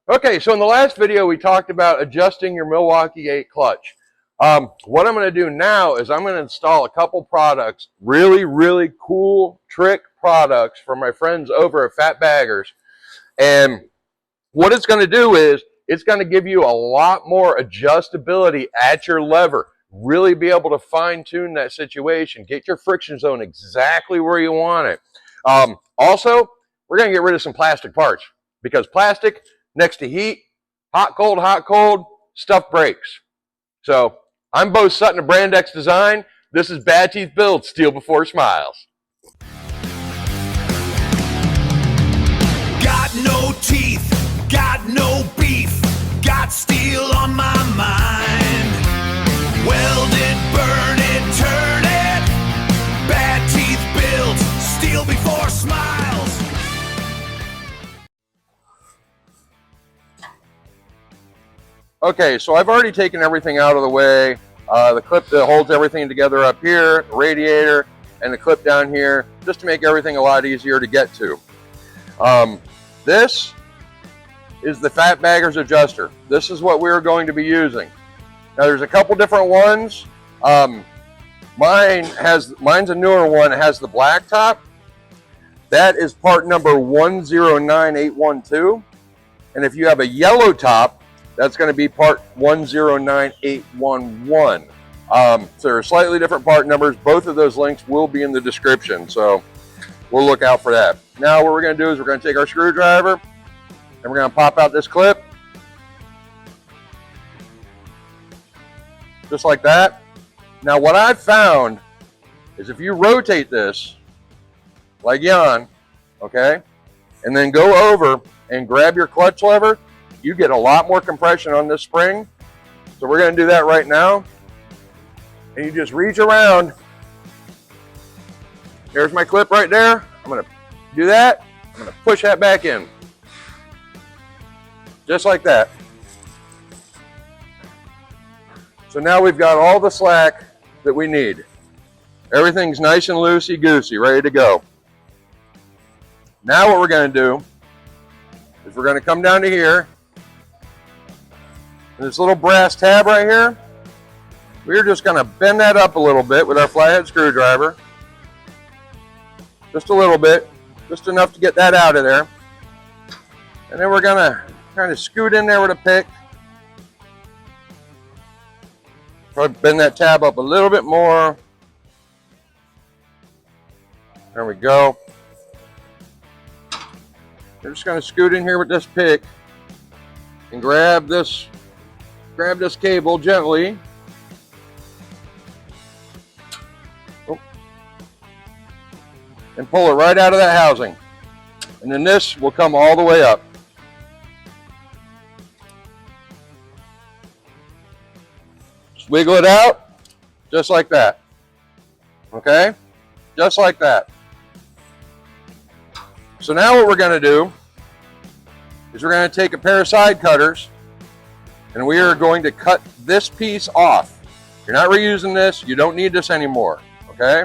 Okay, so in the last video we talked about adjusting your Milwaukee-Eight clutch. What I'm going to do now is I'm going to install a couple products, really cool trick products from my friends over at Fat Baggers. And what it's going to do is it's going to give you a lot more adjustability at your lever. Really be able to fine tune that situation. Get your friction zone exactly where you want it. Also, we're going to get rid of some plastic parts because plastic next to heat, hot, cold, stuff breaks. So I'm Bo Sutton of Brand X Design. This is Bad Teeth Build, Steel Before Smiles. Got no teeth, got no beef, got steel on my mind. Weld it, burn it, turn it. Bad Teeth Build, Steel Before Smiles. Okay, so I've already taken everything out of the way. The clip that holds everything together up here, the radiator, and the clip down here, just to make everything a lot easier to get to. This is the Fat Baggers adjuster. This is what we're going to be using. Now there's a couple different ones. Mine's a newer one. It has the black top. That is part number 109812. And if you have a yellow top, that's going to be part 109811. So there are slightly different part numbers. Both of those links will be in the description, so we'll look out for that. Now what we're going to do is we're going to take our screwdriver and we're going to pop out this clip. Just like that. Now what I've found is if you rotate this like yon, okay, and then go over and grab your clutch lever, you get a lot more compression on this spring. So we're going to do that right now. And you just reach around. There's my clip right there. I'm going to do that. I'm going to push that back in. Just like that. So now we've got all the slack that we need. Everything's nice and loosey-goosey, ready to go. Now what we're going to do is we're going to come down to here. And this little brass tab right here, we're just going to bend that up a little bit with our flathead screwdriver. Just a little bit, just enough to get that out of there. And then we're going to kind of scoot in there with a pick. Probably bend that tab up a little bit more. There we go. We're just going to scoot in here with this pick and grab this cable gently. Oh. And pull it right out of that housing. And then this will come all the way up. Just wiggle it out, just like that. Okay? Just like that. So now what we're going to do is we're going to take a pair of side cutters and we are going to cut this piece off. You're not reusing this. You don't need this anymore. Okay?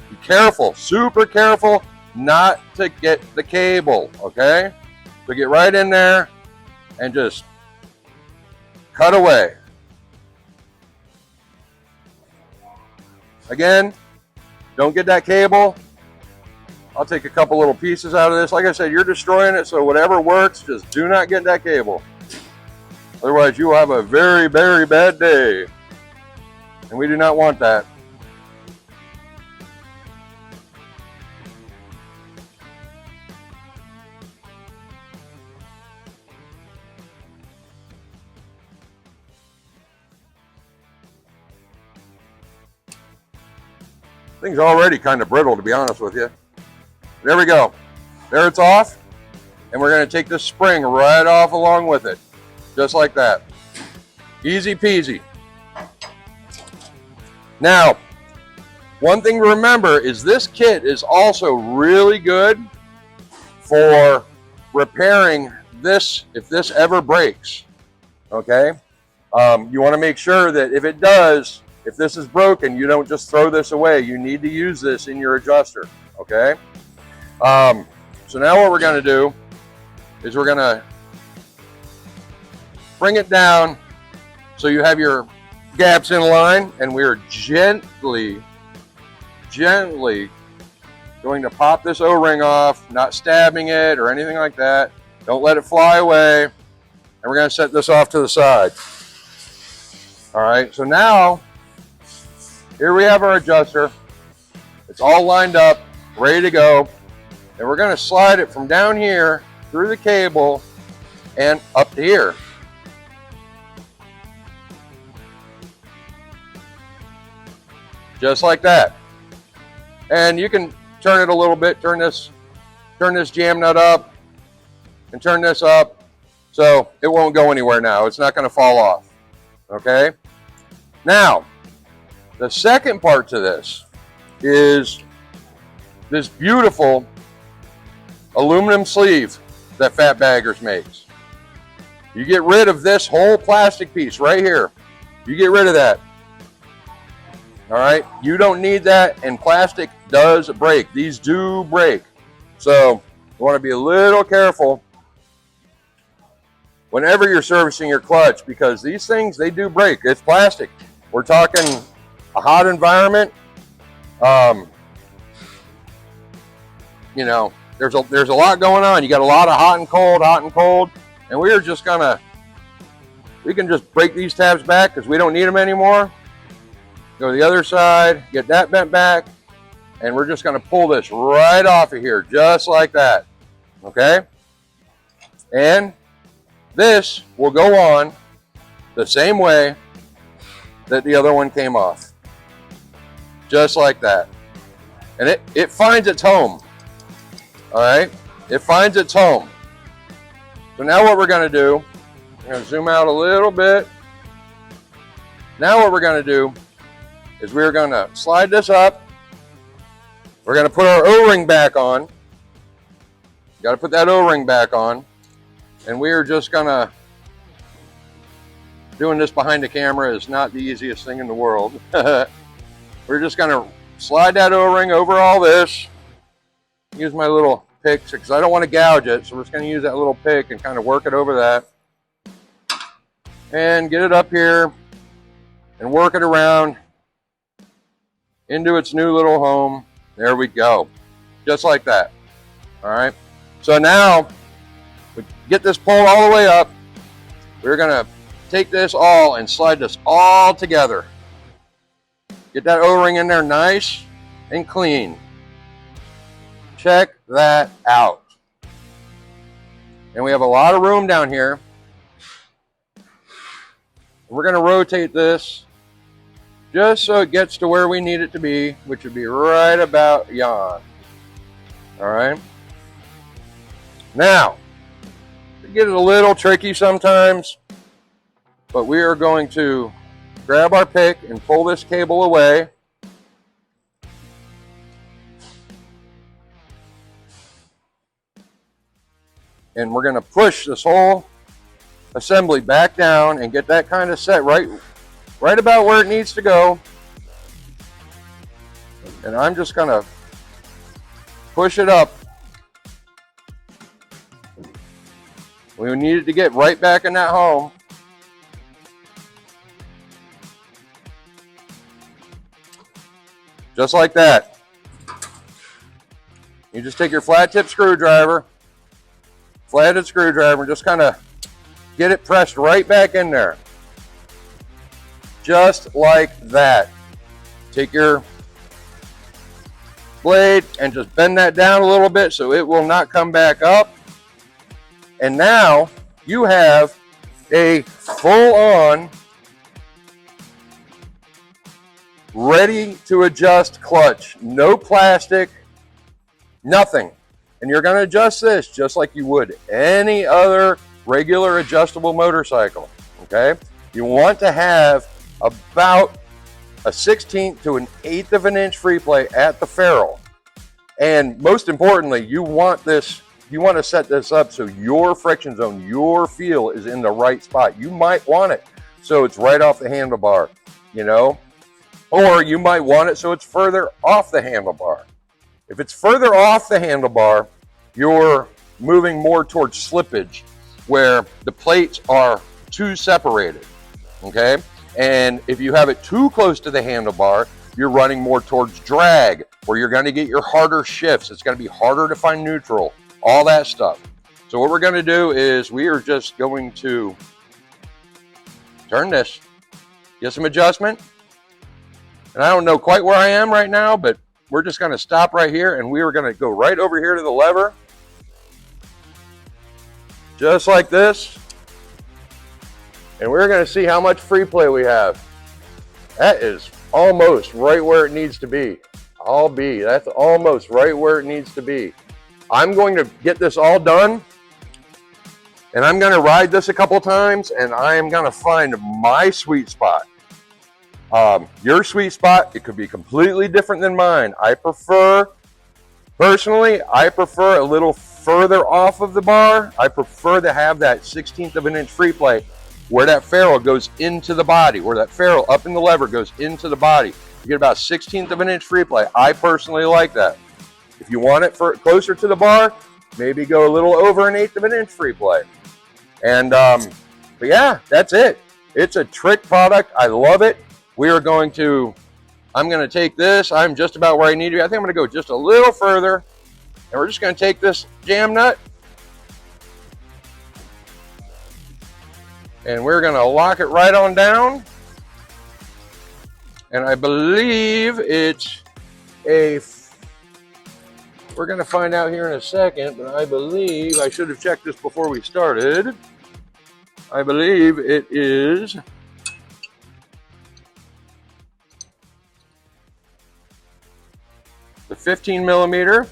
Be careful, super careful not to get the cable. Okay? So get right in there and just cut away. Again, don't get that cable. I'll take a couple little pieces out of this. Like I said, you're destroying it, so whatever works, just do not get that cable. Otherwise, you will have a very bad day. And we do not want that. Thing's already kind of brittle, to be honest with you. There we go. There it's off. And we're going to take this spring right off along with it. Just like that. Easy peasy. Now, one thing to remember is this kit is also really good for repairing this if this ever breaks. Okay? You want to make sure that if it does, if this is broken, you don't just throw this away. You need to use this in your adjuster. Okay? So now what we're going to do is we're going to bring it down so you have your gaps in line, and we're gently going to pop this O-ring off, not stabbing it or anything like that. Don't let it fly away. And we're going to set this off to the side. All right, so now here we have our adjuster. It's all lined up, ready to go. And we're going to slide it from down here through the cable and up to here. Just like that. And you can turn it a little bit, turn this jam nut up and turn this up so it won't go anywhere now. It's not going to fall off. Okay? Now, the second part to this is this beautiful aluminum sleeve that Fat Baggers makes. You get rid of this whole plastic piece right here. You get rid of that. All right, you don't need that, and plastic does break. These do break. So you want to be a little careful whenever you're servicing your clutch, because these things, they do break. It's plastic. We're talking a hot environment. You know, there's a lot going on. You got a lot of hot and cold, and we can just break these tabs back because we don't need them anymore. Go to the other side, get that bent back, and we're just going to pull this right off of here, just like that. Okay? And this will go on the same way that the other one came off. Just like that. And it finds its home. All right? It finds its home. So now what we're going to do, I'm going to zoom out a little bit. Now what we're going to do is we're going to slide this up. We're going to put our O-ring back on. Got to put that O-ring back on. And we are just going to, doing this behind the camera is not the easiest thing in the world. We're just going to slide that O-ring over all this. Use my little pick because I don't want to gouge it. So we're just going to use that little pick and kind of work it over that. And get it up here and work it around into its new little home. There we go. Just like that. All right. So now we get this pulled all the way up. We're going to take this all and slide this all together. Get that O-ring in there nice and clean. Check that out. And we have a lot of room down here. We're going to rotate this just so it gets to where we need it to be, which would be right about yon. All right. Now, it gets a little tricky sometimes, but we are going to grab our pick and pull this cable away. And we're going to push this whole assembly back down and get that kind of set right about where it needs to go. And I'm just going to push it up. We need it to get right back in that home. Just like that. You just take your flat tip screwdriver, flathead screwdriver, and just kind of get it pressed right back in there. Just like that. Take your blade and just bend that down a little bit so it will not come back up. And now you have a full-on, ready to adjust clutch. No plastic, nothing. And you're going to adjust this just like you would any other regular adjustable motorcycle. Okay? You want to have about a 1/16 to an 1/8 of an inch free play at the ferrule. And most importantly, you want to set this up so your friction zone, your feel is in the right spot. You might want it so it's right off the handlebar, you know, or you might want it so it's further off the handlebar. If it's further off the handlebar, you're moving more towards slippage, where the plates are too separated, okay? And if you have it too close to the handlebar, you're running more towards drag, where you're going to get your harder shifts. It's going to be harder to find neutral, all that stuff. So what we're going to do is we are just going to turn this, get some adjustment. And I don't know quite where I am right now, but we're just going to stop right here, and we are going to go right over here to the lever, just like this. And we're going to see how much free play we have. That is almost right where it needs to be. That's almost right where it needs to be. I'm going to get this all done, and I'm going to ride this a couple times, and I am going to find my sweet spot. Your sweet spot, it could be completely different than mine. Personally, I prefer a little further off of the bar. I prefer to have that 1/16 of an inch free play where that ferrule goes into the body, where that ferrule up in the lever goes into the body. You get about 1/16 of an inch free play. I personally like that. If you want it closer to the bar, maybe go a little over 1/8 of an inch free play. And, but yeah, that's it. It's a trick product. I love it. I'm going to take this. I'm just about where I need to be. I think I'm going to go just a little further. And we're just going to take this jam nut, and we're going to lock it right on down. And I believe it's we're going to find out here in a second, but I believe, I should have checked this before we started. I believe it is the 15 millimeter.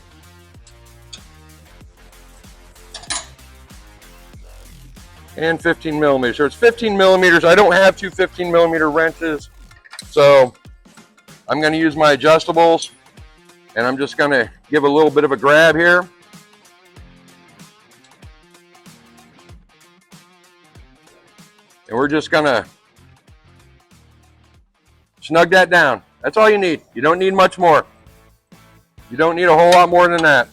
And 15 millimeters. So it's 15 millimeters. I don't have two 15 millimeter wrenches, so I'm going to use my adjustables, and I'm just going to give a little bit of a grab here. And we're just going to snug that down. That's all you need. You don't need much more. You don't need a whole lot more than that.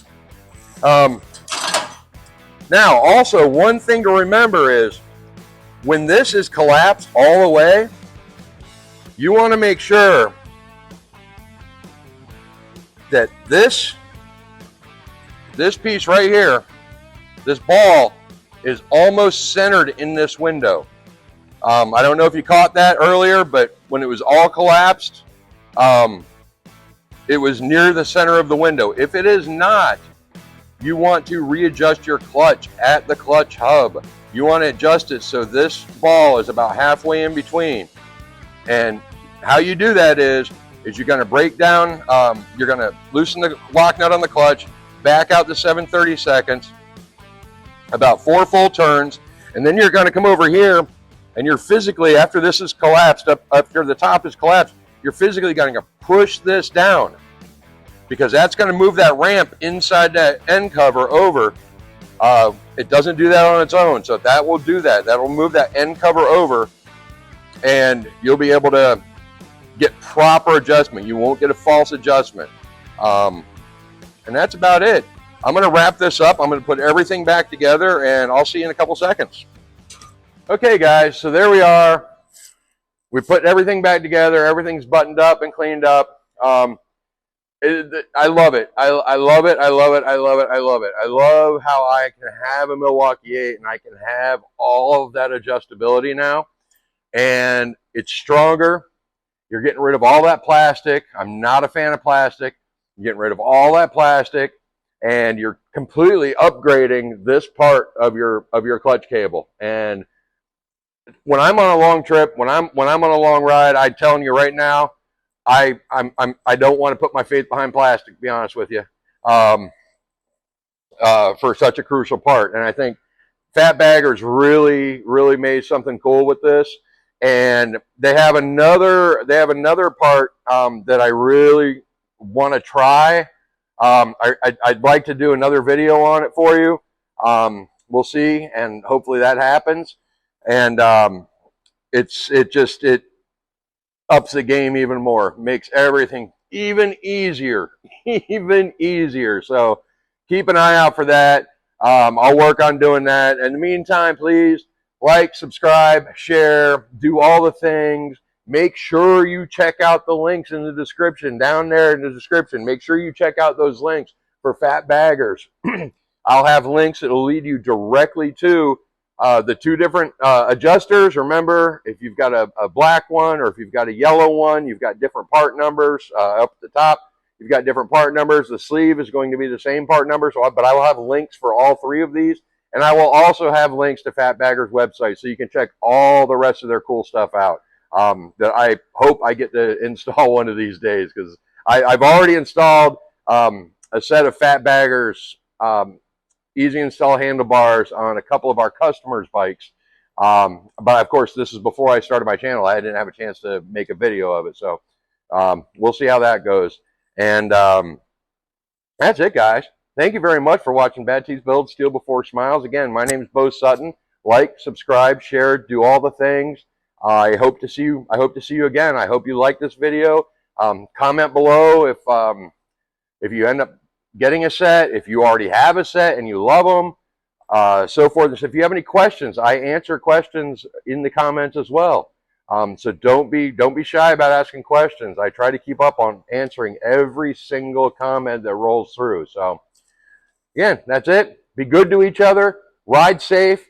Now, also, one thing to remember is when this is collapsed all the way, you want to make sure that this piece right here, this ball, is almost centered in this window. I don't know if you caught that earlier, but when it was all collapsed, it was near the center of the window. If it is not, you want to readjust your clutch at the clutch hub. You want to adjust it so this ball is about halfway in between. And how you do that is you're going to break down, you're going to loosen the lock nut on the clutch, back out to 7/32, about 4 full turns, and then you're going to come over here, and you're physically, after this is collapsed, after the top is collapsed, you're physically going to push this down, because that's going to move that ramp inside that end cover over. It doesn't do that on its own, so that will do that. That will move that end cover over, and you'll be able to get proper adjustment. You won't get a false adjustment. And that's about it. I'm going to wrap this up. I'm going to put everything back together, and I'll see you in a couple seconds. Okay, guys, so there we are. We put everything back together. Everything's buttoned up and cleaned up. I love it. I love it. I love it. I love it. I love it. I love how I can have a Milwaukee-Eight and I can have all of that adjustability now. And it's stronger. You're getting rid of all that plastic. I'm not a fan of plastic. You're getting rid of all that plastic, and you're completely upgrading this part of your clutch cable. And when I'm on a long trip, when I'm on a long ride, I'm telling you right now, I don't want to put my faith behind plastic, to be honest with you, for such a crucial part. And I think Fat Baggers really made something cool with this. And they have another part that I really want to try. I'd like to do another video on it for you. We'll see, and hopefully that happens. And it ups the game even more, makes everything even easier, So keep an eye out for that. I'll work on doing that. In the meantime, please like, subscribe, share, do all the things. Make sure you check out the links in the description, down there in the description. Make sure you check out those links for fat baggers. I'll have links that will lead you directly to the two different adjusters. Remember, if you've got a black one or if you've got a yellow one, you've got different part numbers up at the top. You've got different part numbers. The sleeve is going to be the same part number, but I will have links for all three of these. And I will also have links to Fat Bagger's website so you can check all the rest of their cool stuff out. That I hope I get to install one of these days, because I've already installed a set of Fat Bagger's easy install handlebars on a couple of our customers' bikes. But of course, this is before I started my channel. I didn't have a chance to make a video of it. So we'll see how that goes. And that's it, guys. Thank you very much for watching Bad Teeth Build Steel Before Smiles. Again, my name is Bo Sutton. Like, subscribe, share, do all the things. I hope to see you. I hope to see you again. I hope you like this video. Comment below if you end up getting a set, if you already have a set and you love them, so forth. So if you have any questions, I answer questions in the comments as well. So don't be shy about asking questions. I try to keep up on answering every single comment that rolls through. So again, that's it. Be good to each other. Ride safe.